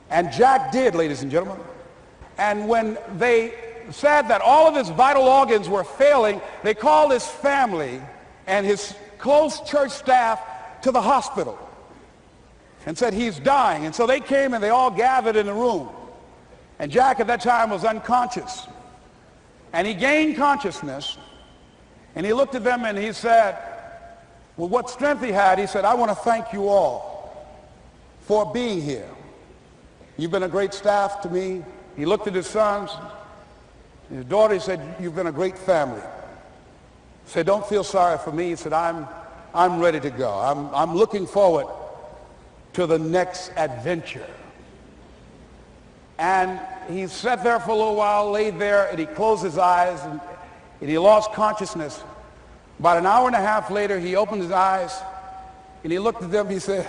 And Jack did, ladies and gentlemen. And when they said that all of his vital organs were failing, they called his family and his close church staff to the hospital and said, "He's dying." And so they came and they all gathered in the room. And Jack at that time was unconscious. And he gained consciousness. And he looked at them and he said, with what strength he had, he said, "I want to thank you all for being here. You've been a great staff to me." He looked at his sons, his daughter. He said, "You've been a great family." He said, "Don't feel sorry for me." He said, I'm ready to go. I'm looking forward to the next adventure." And he sat there for a little while, laid there, and he closed his eyes, and he lost consciousness. About an hour and a half later, he opened his eyes, and he looked at them. He said,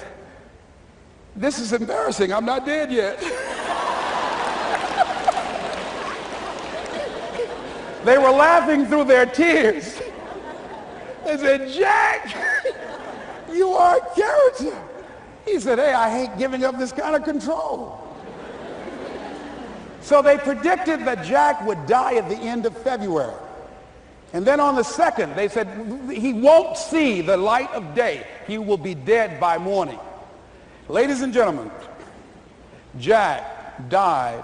"This is embarrassing. I'm not dead yet." They were laughing through their tears. They said, "Jack, you are a character." He said, "Hey, I hate giving up this kind of control." So they predicted that Jack would die at the end of February. And then on the 2nd, they said, he won't see the light of day. He will be dead by morning. Ladies and gentlemen, Jack died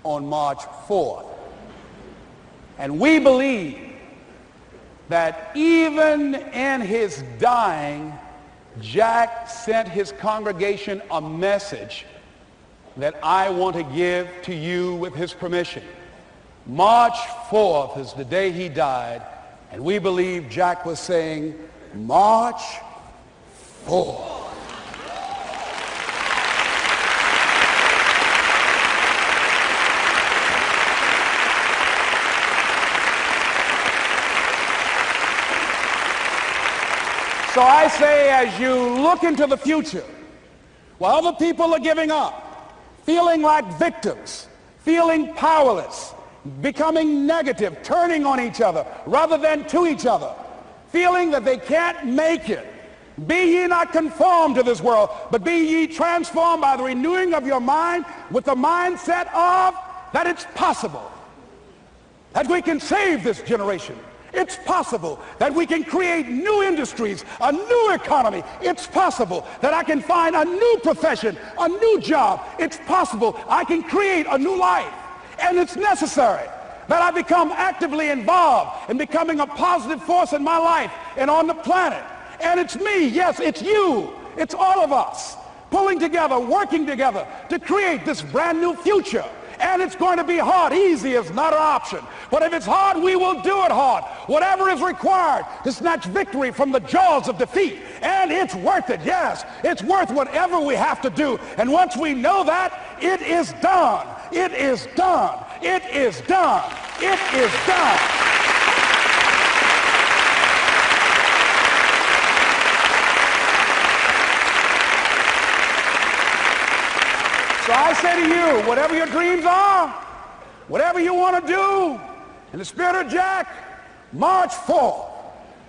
on March 4th. And we believe that even in his dying, Jack sent his congregation a message that I want to give to you with his permission. March 4th is the day he died, and we believe Jack was saying, "March 4th." So I say, as you look into the future, while other people are giving up, feeling like victims, feeling powerless, becoming negative, turning on each other rather than to each other, feeling that they can't make it, be ye not conformed to this world, but be ye transformed by the renewing of your mind with the mindset of that it's possible that we can save this generation. It's possible that we can create new industries, a new economy. It's possible that I can find a new profession, a new job. It's possible I can create a new life. And it's necessary that I become actively involved in becoming a positive force in my life and on the planet. And it's me, yes, it's you, it's all of us, pulling together, working together to create this brand new future. And it's going to be hard. Easy is not an option. But if it's hard, we will do it hard. Whatever is required to snatch victory from the jaws of defeat. And it's worth it, yes. It's worth whatever we have to do. And once we know that, it is done. It is done. It is done. It is done. So I say to you, whatever your dreams are, whatever you want to do, in the spirit of Jack, March 4th.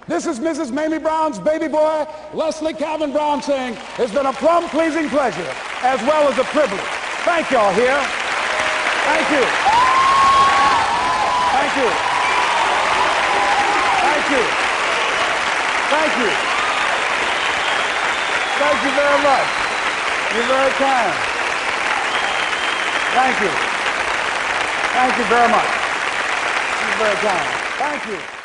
This is Mrs. Mamie Brown's baby boy, Leslie Calvin Brown, saying, it's been a plumb pleasing pleasure as well as a privilege. Thank y'all here. Thank you. Thank you. Thank you. Thank you. Thank you very much. You're very kind. Thank you. Thank you very much. You're very kind. Thank you.